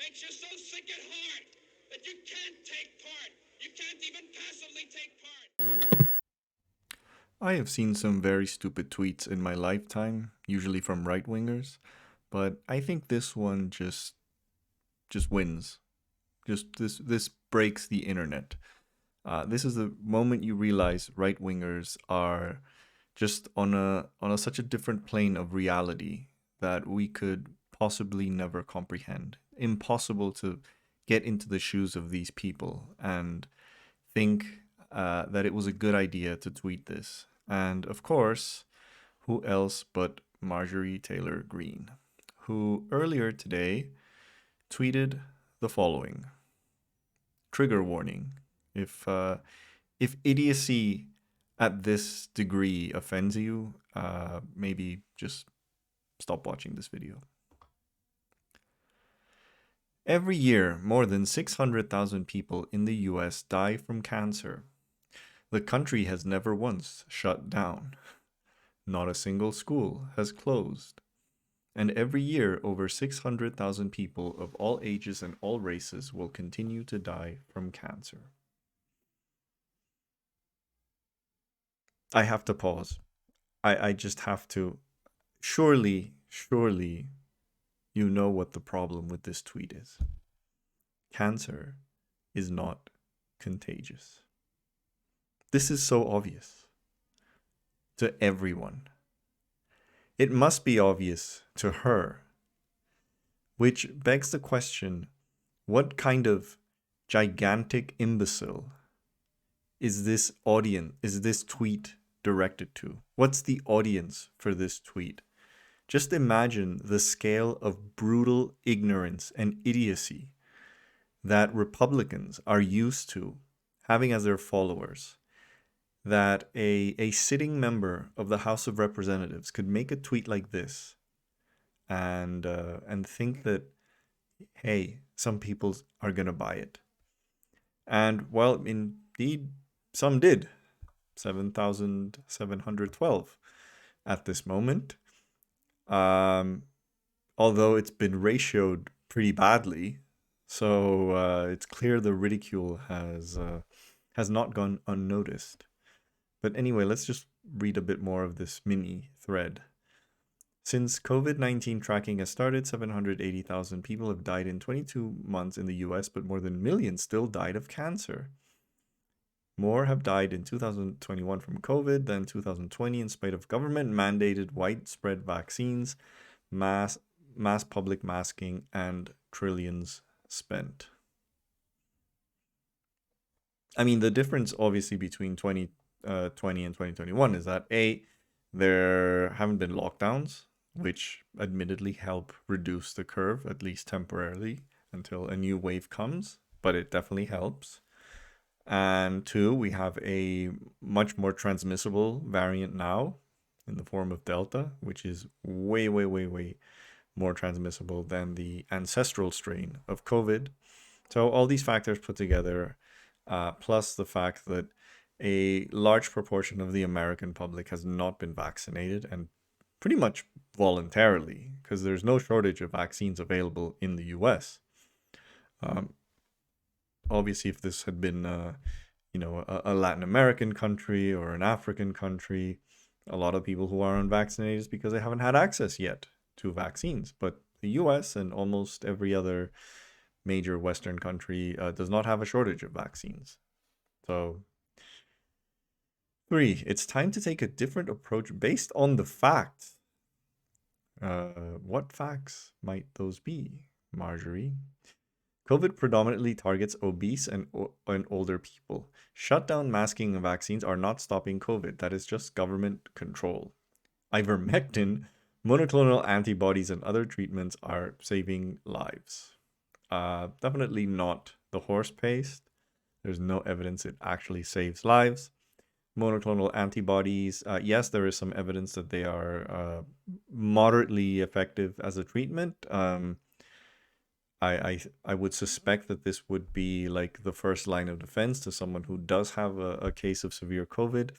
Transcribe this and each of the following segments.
makes you so sick at heart that you can't take part. You can't even passively take part. I have seen some very stupid tweets in my lifetime, usually from right-wingers, but I think this one just wins. Just this breaks the internet. This is the moment you realize right-wingers are just on a such a different plane of reality that we could possibly never comprehend. Impossible to get into the shoes of these people and think that it was a good idea to tweet this. And of course, who else but Marjorie Taylor Greene, who earlier today tweeted the following: trigger warning. If idiocy at this degree offends you, maybe just stop watching this video. Every year, more than 600,000 people in the US die from cancer. The country has never once shut down. Not a single school has closed. And every year, over 600,000 people of all ages and all races will continue to die from cancer. I have to pause. I just have to. Surely, you know what the problem with this tweet is. Cancer is not contagious. This is so obvious to everyone. It must be obvious to her, which begs the question, what kind of gigantic imbecile is this tweet directed to? What's the audience for this tweet? Just imagine the scale of brutal ignorance and idiocy that Republicans are used to having as their followers. That a sitting member of the House of Representatives could make a tweet like this and think that, hey, some people are gonna buy it. And well, indeed, some did. 7,712 at this moment. Although it's been ratioed pretty badly, so it's clear the ridicule has not gone unnoticed. But anyway, let's just read a bit more of this mini thread. Since COVID-19 tracking has started, 780,000 people have died in 22 months in the US, but more than a million still died of cancer. More have died in 2021 from COVID than 2020 in spite of government-mandated widespread vaccines, mass public masking, and trillions spent. I mean, the difference obviously between 2020 and 2021 is that there haven't been lockdowns, which admittedly help reduce the curve, at least temporarily, until a new wave comes, but it definitely helps. And two, we have a much more transmissible variant now in the form of Delta, which is way more transmissible than the ancestral strain of COVID. So all these factors put together, plus the fact that a large proportion of the American public has not been vaccinated, and pretty much voluntarily, because there's no shortage of vaccines available in the US. Obviously, if this had been, a Latin American country or an African country, a lot of people who are unvaccinated is because they haven't had access yet to vaccines. But the US and almost every other major Western country does not have a shortage of vaccines. So, three, it's time to take a different approach based on the facts. What facts might those be, Marjorie? COVID predominantly targets obese and older people. Shutdown, masking, and vaccines are not stopping COVID. That is just government control. Ivermectin, monoclonal antibodies, and other treatments are saving lives. Definitely not the horse paste. There's no evidence it actually saves lives. Monoclonal antibodies, yes, there is some evidence that they are moderately effective as a treatment. I would suspect that this would be like the first line of defense to someone who does have a case of severe COVID.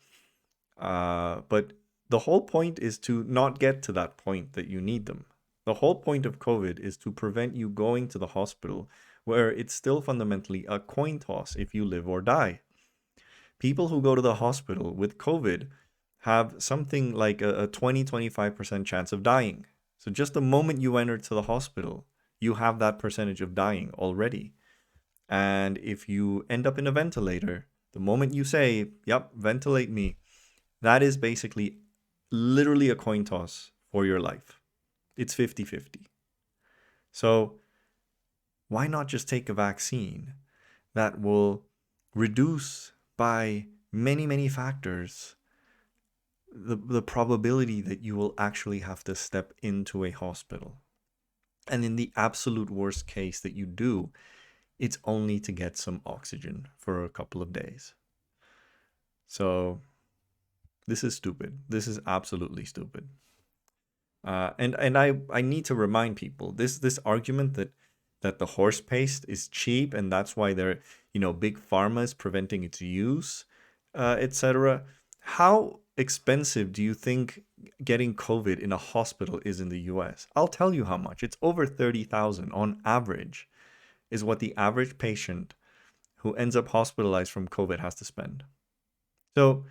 But the whole point is to not get to that point that you need them. The whole point of COVID is to prevent you going to the hospital, where it's still fundamentally a coin toss if you live or die. People who go to the hospital with COVID have something like a 20-25% chance of dying. So just the moment you enter to the hospital, you have that percentage of dying already. And if you end up in a ventilator, the moment you say, yep, ventilate me, that is basically literally a coin toss for your life. It's 50-50. So why not just take a vaccine that will reduce by many, many factors the probability that you will actually have to step into a hospital? And in the absolute worst case that you do, it's only to get some oxygen for a couple of days. So this is stupid. This is absolutely stupid. And I need to remind people this argument that the horse paste is cheap and that's why they're, big pharma is preventing its use, etc. How expensive do you think getting COVID in a hospital is in the US? I'll tell you how much. It's over 30,000 on average, is what the average patient who ends up hospitalized from COVID has to spend. So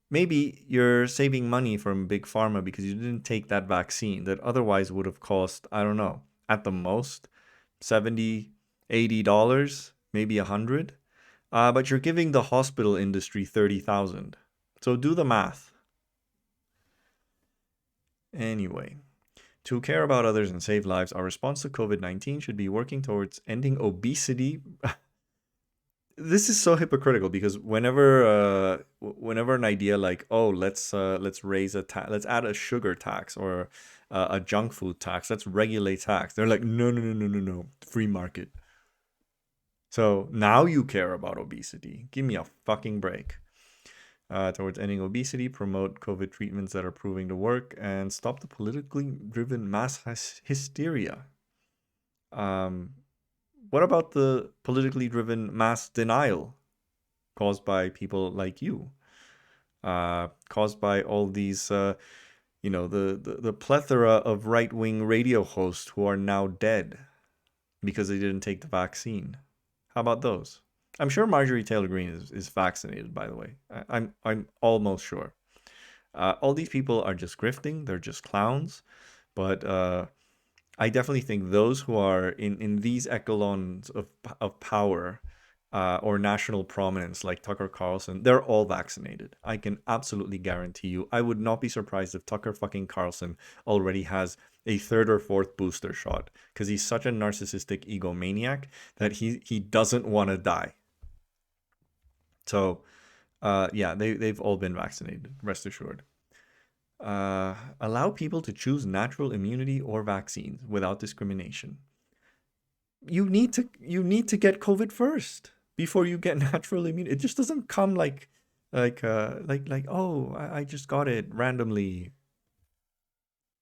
maybe you're saving money from big pharma because you didn't take that vaccine that otherwise would have cost, I don't know, at the most $70, $80, maybe $100. But you're giving the hospital industry 30,000. So do the math. Anyway, to care about others and save lives, our response to COVID-19 should be working towards ending obesity. This is so hypocritical because whenever an idea like, oh, let's raise let's add a sugar tax or a junk food tax, let's regulate tax, they're like, no, no, no, no, no, no, free market. So now you care about obesity. Give me a fucking break. Towards ending obesity, promote COVID treatments that are proving to work, and stop the politically driven mass hysteria. What about the politically driven mass denial caused by people like you? Caused by all these, the plethora of right-wing radio hosts who are now dead because they didn't take the vaccine. How about those? I'm sure Marjorie Taylor Greene is vaccinated, by the way. I'm almost sure. All these people are just grifting. They're just clowns. But I definitely think those who are in these echelons of power or national prominence, like Tucker Carlson, they're all vaccinated. I can absolutely guarantee you. I would not be surprised if Tucker fucking Carlson already has a third or fourth booster shot because he's such a narcissistic egomaniac that he doesn't want to die. So, yeah, they've all been vaccinated, rest assured. Allow people to choose natural immunity or vaccines without discrimination. You need to get COVID first before you get natural immunity. It just doesn't come like oh, I just got it randomly.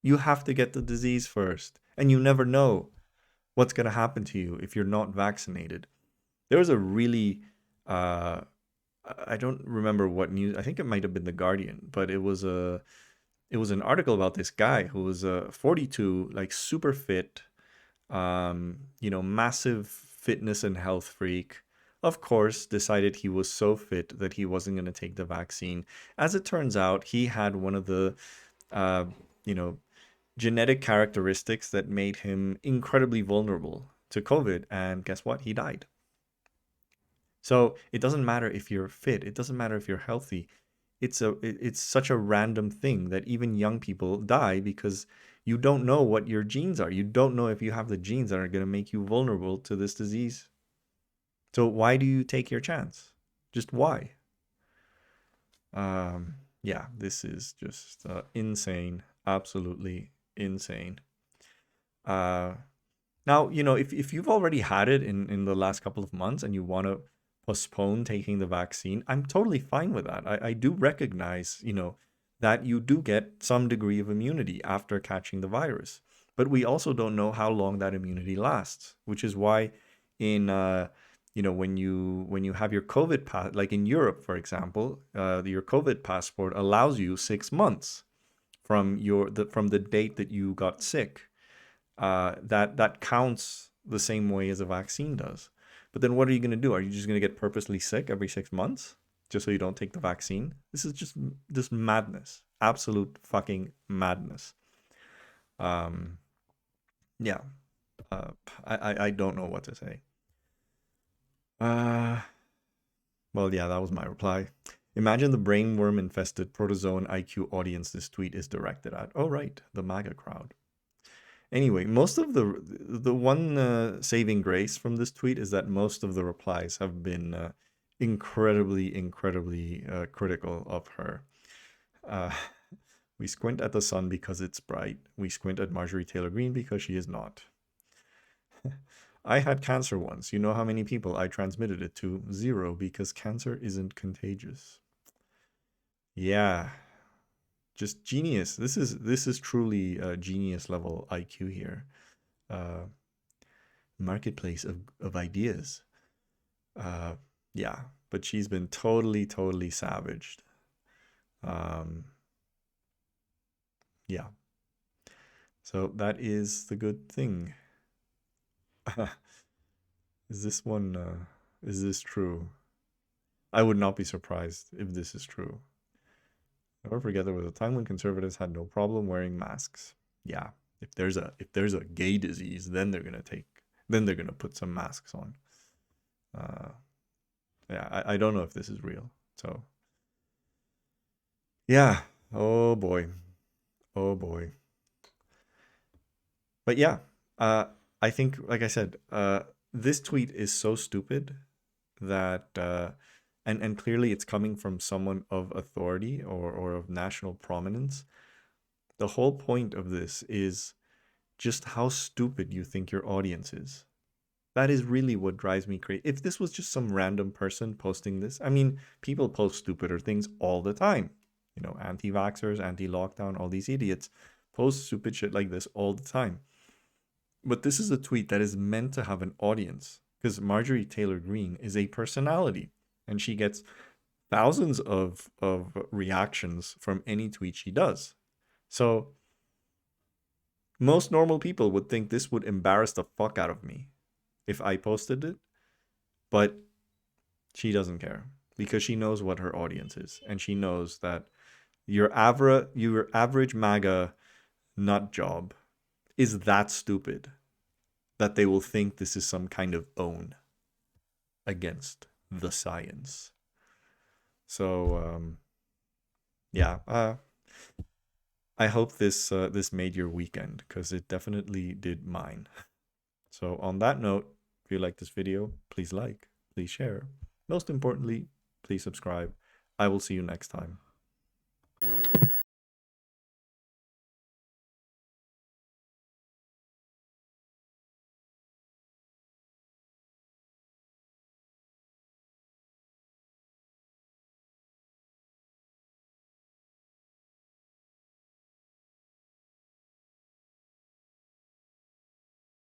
You have to get the disease first, and you never know what's gonna happen to you if you're not vaccinated. There was a really I don't remember what news. I think it might have been The Guardian, but it was an article about this guy who was 42, like super fit, massive fitness and health freak. Of course, decided he was so fit that he wasn't going to take the vaccine. As it turns out, he had one of the, uh, genetic characteristics that made him incredibly vulnerable to COVID. And guess what? He died. So it doesn't matter if you're fit. It doesn't matter if you're healthy. It's such a random thing that even young people die because you don't know what your genes are. You don't know if you have the genes that are going to make you vulnerable to this disease. So why do you take your chance? Just why? Yeah, this is just insane. Absolutely insane. Now, if you've already had it in the last couple of months and you want to postpone taking the vaccine, I'm totally fine with that. I do recognize, that you do get some degree of immunity after catching the virus. But we also don't know how long that immunity lasts, which is why in when you have your COVID pass, like in Europe, for example, your COVID passport allows you 6 months from from the date that you got sick. that counts the same way as a vaccine does. But then what are you going to do? Are you just going to get purposely sick every 6 months just so you don't take the vaccine? This is just madness. Absolute fucking madness. Um, yeah. Uh, I don't know what to say. Uh, well, yeah, that was my reply. Imagine the brainworm infested protozoan IQ audience this tweet is directed at. Oh, right, the MAGA crowd. Anyway, most of the one saving grace from this tweet is that most of the replies have been incredibly critical of her. Uh, we squint at the sun because it's bright. We squint at Marjorie Taylor Greene because she is not. I had cancer once. You know how many people I transmitted it to? 0, because cancer isn't contagious. Yeah, just genius. This is truly genius level IQ here. Uh, Marketplace of ideas. Uh, yeah, but she's been totally savaged. Um, yeah. So that is the good thing. Is this one, is this true? I would not be surprised if this is true. Never forget there was a time when conservatives had no problem wearing masks. Yeah, if there's a gay disease, then they're gonna put some masks on. Uh, yeah, I don't know if this is real. So yeah, oh boy, oh boy. But yeah, uh, I think, like I said, this tweet is so stupid that, and clearly it's coming from someone of authority or of national prominence. The whole point of this is just how stupid you think your audience is. That is really what drives me crazy. If this was just some random person posting this, I mean, people post stupider things all the time. You know, anti-vaxxers, anti-lockdown, all these idiots post stupid shit like this all the time. But this is a tweet that is meant to have an audience because Marjorie Taylor Greene is a personality and she gets thousands of reactions from any tweet she does. So most normal people would think this would embarrass the fuck out of me if I posted it, but she doesn't care because she knows what her audience is and she knows that your average MAGA nut job is that stupid that they will think this is some kind of own against the science. So yeah, I hope this made your weekend because it definitely did mine. So on that note, if you like this video, please like, please share. Most importantly, please subscribe. I will see you next time.